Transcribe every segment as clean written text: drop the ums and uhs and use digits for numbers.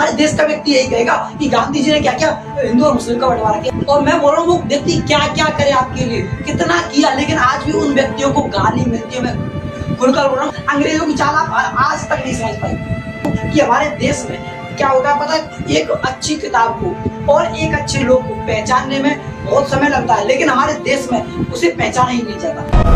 हमारे देश का व्यक्ति यही कहेगा कि गांधी जी ने क्या क्या हिंदू और मुस्लिम का बंटवारा किया। और मैं बोल रहा हूँ वो व्यक्ति क्या क्या करे आपके लिए, कितना किया, लेकिन आज भी उन व्यक्तियों को गाली मिलती है। मैं खुलकर बोल रहा हूँ, अंग्रेजों की चाल आप आज तक नहीं समझ पाए कि हमारे देश में क्या होता है। पता है, एक अच्छी किताब को और एक अच्छे लोग को पहचानने में बहुत समय लगता है, लेकिन हमारे देश में उसे पहचाना ही नहीं जाता।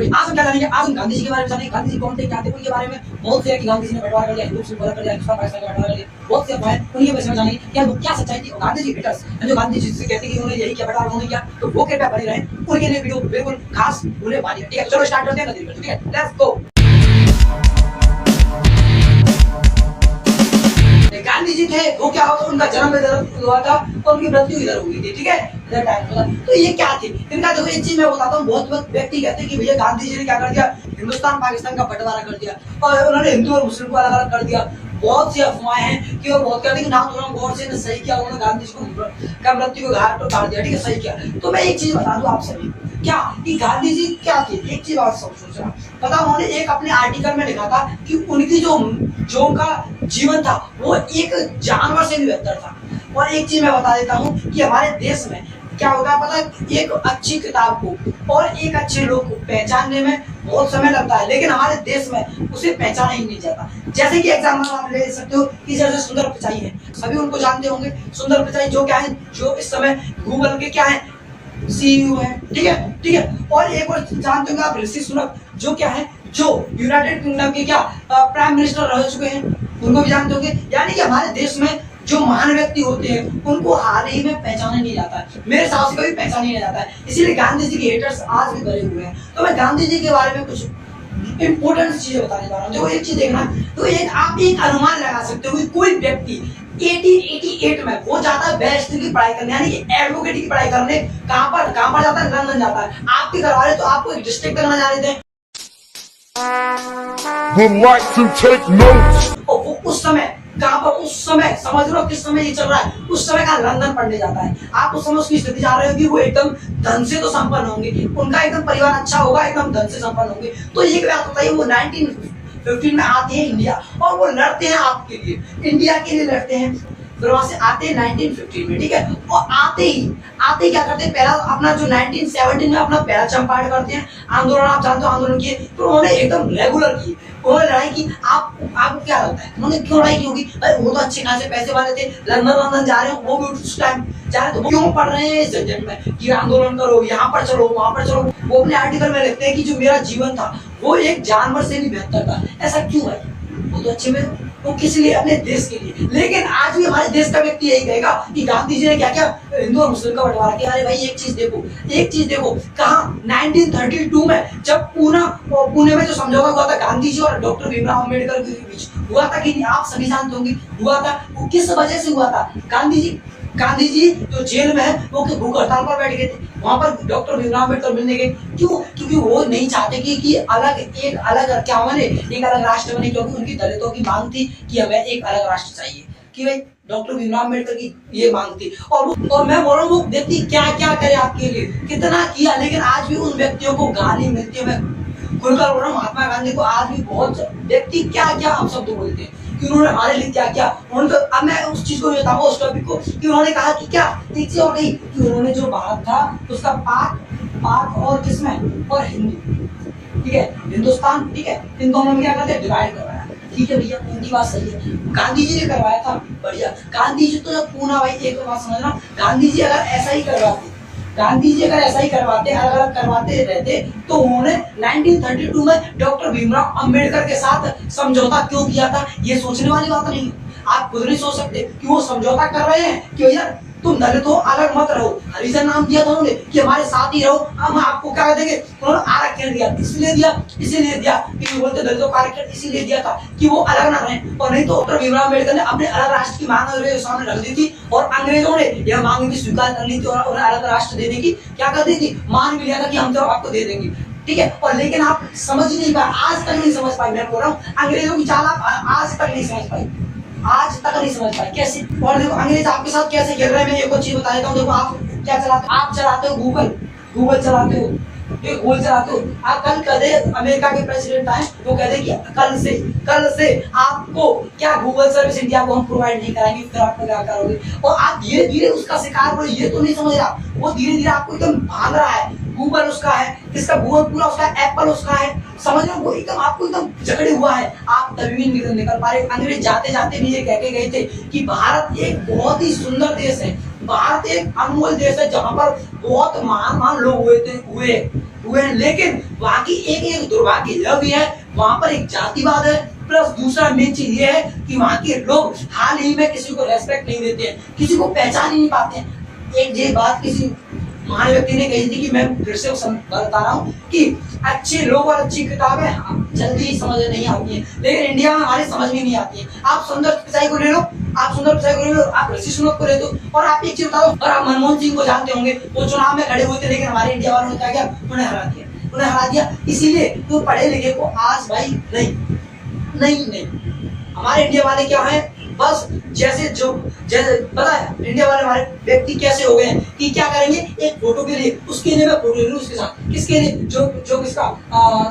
आज हम क्या जानेंगे, आज हम गांधी जी के बारे में जानेंगे। गांधी जी कौन थे, क्या थे, उनके बारे में बहुत से है कि गांधी जी ने बंटवारा कर दिया, हिंदू मुस्लिम कर दिया, हिंदुस्तान पाकिस्तान का बंटवारा कर दिया, बहुत से अफवाहें उनके बारे में जानेंगे। क्या सच्चाई थी। गांधी जी हेटर्स जो गांधी जी से कहते हैं कि उन्होंने यही किया, बंटवारा उन्होंने किया, तो वो कृपया बने रहे, उनके लिए वीडियो बिल्कुल खास भूले मानिए। ठीक है, चलो स्टार्ट करते हैं। ठीक है, लेट्स गो। गांधी जी थे, वो क्या होता, उनका जन्म इधर हुआ था और उनकी मृत्यु इधर हुई थी। ठीक है, इधर टाइम होता। तो ये क्या थी इनका, देखो एक चीज मैं बताता हूँ। बहुत व्यक्ति कहते हैं कि भैया गांधी जी ने क्या कर दिया, हिंदुस्तान पाकिस्तान का बंटवारा कर दिया और उन्होंने हिंदू और मुस्लिम को अलग अलग कर दिया। बहुत सी अफवाहें हैं कि वो बहुत कहते हैं कि नाथुराम गोडसे ने सही किया, उन्होंने गांधी जी को मृत्यु को घाट पर उतार दिया। ठीक है, सही किया। तो मैं एक चीज बता दूं आप सभी क्या कि गांधी जी क्या थे। एक चीज और सब सोचना पता, उन्होंने एक अपने आर्टिकल में लिखा था कि उनकी जो उनका जीवन था वो एक जानवर से भी बेहतर था। और एक चीज मैं बता देता हूँ कि हमारे देश में क्या होता है, पता है, एक अच्छी किताब को और एक अच्छे लोग को पहचानने में बहुत समय लगता है, लेकिन हमारे देश में उसे पहचाना ही नहीं जाता। जैसे कि एग्जाम्पल आप ले सकते हो कि जैसे सुंदर पिचाई है, सभी उनको जानते होंगे। सुंदर पिचाई जो क्या है, जो इस समय गूगल के क्या है, सीईओ है। ठीक है। और एक और जानते होंगे आप ऋषि सुनक, जो क्या है, जो यूनाइटेड किंगडम के क्या प्राइम मिनिस्टर रह चुके हैं, उनको भी जानते होंगे। यानी कि हमारे देश में जो महान व्यक्ति होते हैं उनको हाल ही में पहचाना नहीं जाता है, मेरे हिसाब से कभी पहचाना नहीं जाता है। इसीलिए गांधी जी के हेटर्स आज भी भरे हुए हैं। तो मैं गांधी जी के बारे में कुछ इंपॉर्टेंट चीजें बताने जा रहा हूँ। देखो एक चीज देखना, तो आप एक अनुमान लगा सकते हो कि कोई व्यक्ति 1888 में वो जाता है बैरिस्टर की पढ़ाई करने, यानी कि एडवोकेट की पढ़ाई करने। कहां पर जाता है, लंदन जाता है। आपके घर वाले तो आपको एक डिस्ट्रिक्ट करना जा रहे थे, would like to take notes. और वो उस समय कहां पर, उस समय समझ लो किस समय ये चल रहा है, उस समय का लंदन पढ़ने जाता है। आप उस समय उसकी स्थिति जा रहे हो कि वो एकदम धन से तो संपन्न होंगे, उनका एकदम परिवार अच्छा होगा, एकदम धन से संपन्न होंगे। तो ये बात होता है, वो 1915 में आते हैं इंडिया और वो लड़ते हैं आपके लिए, इंडिया के लिए लड़ते हैं। फिर वहां से आते हैं 1915 में। ठीक है, और आते क्या करते हैं, पहला अपना जो 1917 में अपना पहला चंपारण करते हैं आंदोलन। आप जानते हो आंदोलन किए, तो उन्होंने एकदम रेगुलर की, उन्होंने लड़ाई की। आपको क्या लगता है उन्होंने क्यों लड़ाई की होगी? अरे वो तो अच्छे खासे पैसे वाले थे, लंदन जा रहे हो, वो भी उस टाइम जा रहे, तो क्यों पढ़ रहे हैं इस झंझट में कि आंदोलन करो, यहाँ पर चलो वहां पर चलो। वो अपने आर्टिकल में लिखते हैं कि जो मेरा जीवन था वो एक जानवर से भी बेहतर था। ऐसा क्यों है? वो तो अच्छे में, वो किस लिए, अपने देश के लिए। लेकिन आज भी हमारे देश का व्यक्ति यही कहेगा कि गांधी जी ने क्या क्या हिंदू और मुस्लिम का बंटवारा किया। अरे भाई एक चीज देखो, कहा 1932 में जब पुणे में जो समझौता हुआ था गांधी जी और डॉक्टर भीमराव अम्बेडकर के बीच, हुआ था कि आप सभी जानते होंगे, हुआ था। वो किस वजह से हुआ था? गांधी जी जो जेल में है वो भूख हड़ताल पर बैठ गए थे, वहां पर डॉक्टर भीमराव अम्बेडकर मिलने गए। क्यों? क्योंकि वो नहीं चाहते कि एक अलग क्या बने, एक अलग राष्ट्र बने, क्योंकि उनकी दलितों की मांग थी कि हमें एक अलग राष्ट्र चाहिए। कि भाई डॉक्टर भीमराव अम्बेडकर की ये मांग थी। और मैं बोल रहा हूँ वो व्यक्ति क्या क्या करे आपके लिए, कितना किया, लेकिन आज भी उन व्यक्तियों को गाली मिलती है। मैं खुलकर बोल रहा हूँ, महात्मा गांधी को आज भी बहुत व्यक्ति क्या क्या हम शब्द बोलते हैं कि उन्होंने हमारे लिए क्या क्या। उन्होंने तो, अब मैं उस चीज को बताऊंगा, उस टॉपिक को, कि उन्होंने कहा कि क्या एक चीज और कही कि उन्होंने जो भारत था उसका पाक और किसमें, और हिंदू, ठीक है, हिंदुस्तान, ठीक है, इन दोनों में क्या करते, डिवाइड करवाया। ठीक है भैया, उनकी बात सही है, गांधी जी ने करवाया था, बढ़िया। गांधी जी तो जब पूना, भाई एक बात समझना, गांधी जी अगर ऐसा ही करवाते, अलग अलग करवाते रहते, तो उन्होंने 1932 में डॉक्टर भीमराव अंबेडकर के साथ समझौता क्यों किया था? ये सोचने वाली बात नहीं। आप खुद नहीं सोच सकते कि वो समझौता कर रहे हैं कि भैया तुम दलित हो, अलग मत रहो। हरिजन नाम दिया था उन्होंने कि हमारे साथ ही रहो, हम आपको क्या देंगे। उन्होंने आरक्षण दिया, इसीलिए दिया कि बोलते दलितों का आरक्षण इसीलिए दिया था कि वो अलग ना रहे। और नहीं तो डॉक्टर भीमराव अम्बेडकर ने अपने अलग राष्ट्र की मांग अंग्रेजों सामने रख दी थी, और अंग्रेजों ने यह मांग भी स्वीकार कर ली थी और उन्हें अलग राष्ट्र देने की क्या कर दी थी, मान भी लिया था कि हम तो आपको दे देंगे। ठीक है, और लेकिन आप समझ नहीं पाए, आज तक नहीं समझ पाए। मैं बोल रहा हूँ अंग्रेजों की चाल आप आज तक नहीं समझ पाई, आज तक नहीं समझ पाए कैसे। और देखो अंग्रेज आपके साथ कैसे खेल रहे हैं। मैं एक और चीज बता देता हूँ। देखो आप क्या चलाते हो, आप चलाते हो गूगल चलाते हो, ये गोल चलाते हो। आप कल कदे अमेरिका के प्रेसिडेंट आए, वो कहते कि कल से आपको क्या गूगल सर्विस इंडिया को हम प्रोवाइड नहीं कराएंगे, फिर आप क्या करोगे? और आप धीरे धीरे उसका शिकार हो, ये तो नहीं समझ रहा, वो धीरे धीरे आपको एकदम भाग रहा है। गूगल उसका है, किसका? गूगल पूरा उसका है, एप्पल उसका है, समझ रहे हो? वो एकदम आपको एकदम झगड़े हुआ है, आप तभी भी निकल पा रहे। अंग्रेज जाते जाते भी ये कह के गए थे कि भारत एक बहुत ही सुंदर देश है, भारत एक अनमोल देश है जहां पर बहुत महान लोग हुए हैं, लेकिन वहां की एक दुर्भाग्य यह भी है, वहां पर एक जातिवाद है, प्लस दूसरा मेन चीज ये है कि वहां के लोग हाल ही में किसी को रेस्पेक्ट नहीं देते हैं, किसी को पहचान ही नहीं पाते हैं। एक ये बात किसी महान व्यक्ति ने कही थी कि मैं फिर से बता रहा हूँ कि अच्छे लोग और अच्छी किताबें जल्दी ही समझ नहीं आती है, लेकिन इंडिया में हमारे समझ में नहीं आती है। आप सुंदर पिचाई को ले लो, आप ऋषि सुनक को ले दो, और आप एक चीज बताओ, और आप मनमोहन सिंह को जानते होंगे, वो चुनाव में खड़े हुए थे, लेकिन हमारे इंडिया वालों ने क्या किया? उन्हें हरा दिया। इसीलिए तो पढ़े लिखे को आज भाई नहीं हमारे इंडिया वाले क्या है, बस जैसे पता है इंडिया वाले हमारे व्यक्ति कैसे हो गए हैं कि क्या करेंगे, एक फोटो के लिए, उसके लिए मैं फोटो ले लूं उसके साथ, किसके लिए? जो किसका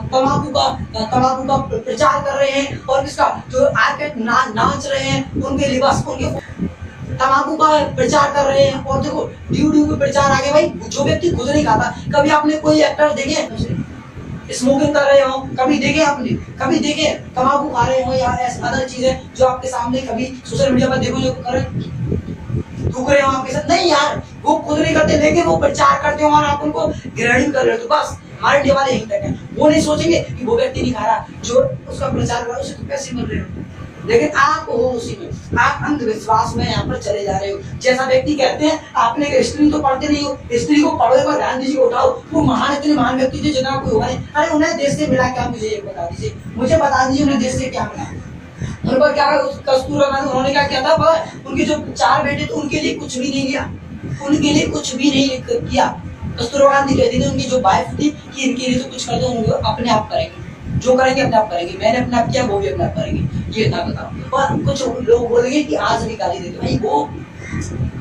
तंबाकू का प्रचार कर रहे हैं, और किसका जो आर्केट नाच रहे हैं, उनके लिए बस उनके तंबाकू का प्रचार कर रहे हैं। और देखो ड्यू के प्रचार आगे भाई, जो व्यक्ति खुद नहीं खाता, कभी आपने कोई एक्टर देखे स्मोकिंग कर रहे हो? कभी देखे आपने? कभी देखे तंबाकू खा रहे हो या ऐसी अदर चीजें जो आपके सामने कभी सोशल मीडिया पर देखो जो कर रहे थूक रहे हो आपके साथ? नहीं यार, वो खुद नहीं करते, लेकिन वो प्रचार करते हो और आप उनको ग्रेडिंग कर रहे हो। तो बस हमारे इंडिया वाले यहीं तक है, वो नहीं सोचेंगे कि वो व्यक्ति नहीं खा रहा, जो उसका प्रचार कर रहा है उसे तो पैसे मिल रहे हो, लेकिन आप हो उसी में, आप अंधविश्वास में यहाँ पर चले जा रहे हो। जैसा व्यक्ति कहते हैं, आपने हिस्ट्री तो पढ़ते नहीं हो, हिस्ट्री को पढ़ो, एक बार गांधी जी को उठाओ, वो इतने महान व्यक्ति थे जितना कोई होगा नहीं। अरे उन्हें देश से मिला क्या? मुझे ये बता दीजिए, मुझे बता दीजिए उन्हें देश से क्या मिला। उनको क्या कस्तूरबा गांधी, उन्होंने क्या किया था? उनके जो 4 बेटे थे उनके लिए कुछ भी नहीं लिया, उनके लिए कुछ भी नहीं किया। कस्तूरबा गांधी कहती थी उनकी जो वाइफ थी कि इनके लिए तो कुछ कर दो, उनको अपने आप करेंगे, जो करेंगे अपने आप करेंगे, मैंने अपने आप किया, वो भी अपने आप करेंगे, ये था बताओ। और कुछ लोग बोलेंगे कि आज भी गाली देते भाई, वो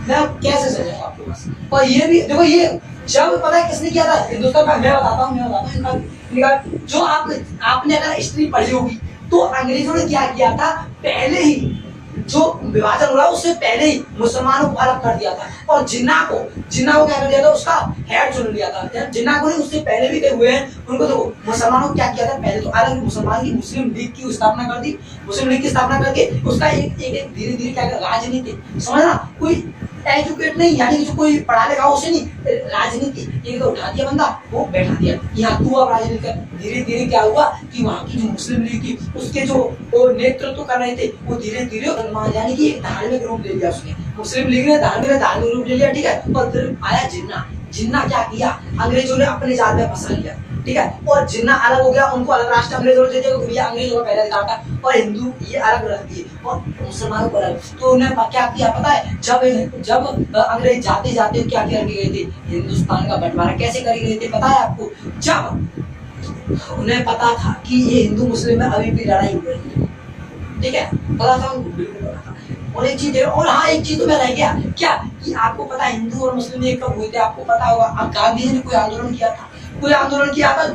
मैं कैसे समझाऊं आपको बस। और ये भी देखो, ये जब पता है किसने किया था हिंदुस्तान का, मैं बताता हूँ इनका जो आपने अगर हिस्ट्री पढ़ी होगी तो अंग्रेजों ने क्या किया था, पहले ही जो विभाजन हुआ उससे पहले ही मुसलमानों को अलग कर दिया था, और जिन्ना को क्या कर दिया था, उसका हेड चुन लिया था। जिन्ना को नहीं, उससे पहले भी कई हुए हैं उनको। तो मुसलमानों को क्या किया था, पहले तो अलग मुसलमान की मुस्लिम लीग की स्थापना कर दी, मुस्लिम लीग की स्थापना करके उसका एक धीरे धीरे क्या कर, राजनीति, समझना, कोई एजुकेट नहीं, यानी कि जो कोई पढ़ा लिखा उसे नहीं, राजनीति एक तो उठा दिया बंदा, वो बैठा दिया यहाँ तू अब राजनीति कर। धीरे धीरे क्या हुआ कि वहाँ की जो मुस्लिम लीग की उसके जो नेतृत्व कर रहे थे, वो धीरे धीरे यानी कि एक धार्मिक रूप ले लिया उसने, मुस्लिम लीग ने धार्मिक रूप ले लिया, ठीक है। और फिर आया जिन्ना क्या किया, अंग्रेजों ने अपने जाल में फंसा लिया, ठीक है। और जिन्ना अलग हो गया, उनको अलग राष्ट्र अंग्रेजों ने दे दिया, क्योंकि अंग्रेजों का पहले अधिकार था, और हिंदू ये अलग रख दिए और मुसलमानों को अलग। तो उन्हें क्या किया पता है, जब अंग्रेज जाते जाते क्या करके गए थे, हिंदुस्तान का बंटवारा कैसे करके गए थे पता है आपको? जब उन्हें पता था कि ये हिंदू मुस्लिम में अभी भी लड़ाई हो रही है, ठीक है, पता था उनको, बिल्कुल पता था। और एक चीज, और हाँ एक चीज तो मैं रह गया क्या, कि आपको पता है हिंदू और मुस्लिम एक कब हुए थे? आपको पता होगा, गांधी जी ने कोई आंदोलन किया था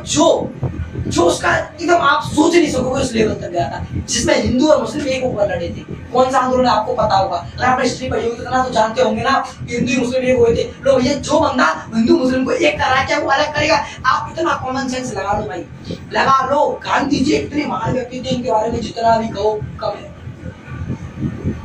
जो उसका एकदम आप सोच नहीं सकोगे उस लेवल तक गया था, जिसमें हिंदू और मुस्लिम एक ऊपर लड़े थे। कौन सा आंदोलन आपको पता होगा? अगर आपने हिस्ट्री पढ़ी होगी तो जानते होंगे ना, हिंदू मुस्लिम एक हुए थे। लो भैया, जो बंदा हिंदू मुस्लिम को एक कर रहा है, क्या वो अलग करेगा? आप इतना कॉमन सेंस लगा लो भाई, लगा लो। गांधी जी इतने महान व्यक्ति थे, इनके बारे में जितना भी कहो कम है,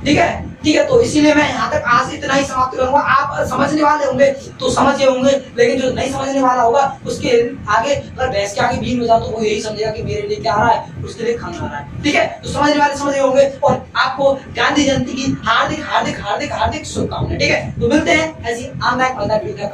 ठीक है। तो इसीलिए मैं यहाँ तक आज इतना ही समाप्त करूंगा। आप समझने वाले होंगे तो समझे होंगे, लेकिन जो नहीं समझने वाला होगा उसके आगे अगर भैंस के आगे बीन हो जाओ तो वो यही समझेगा कि मेरे लिए क्या आ रहा है, उसके लिए खाना आ रहा है, ठीक है। तो समझने वाले समझे होंगे, और आपको गांधी जयंती की हार्दिक शुभकामनाएं, ठीक है। तो मिलते हैं ऐसी आम वीडियो।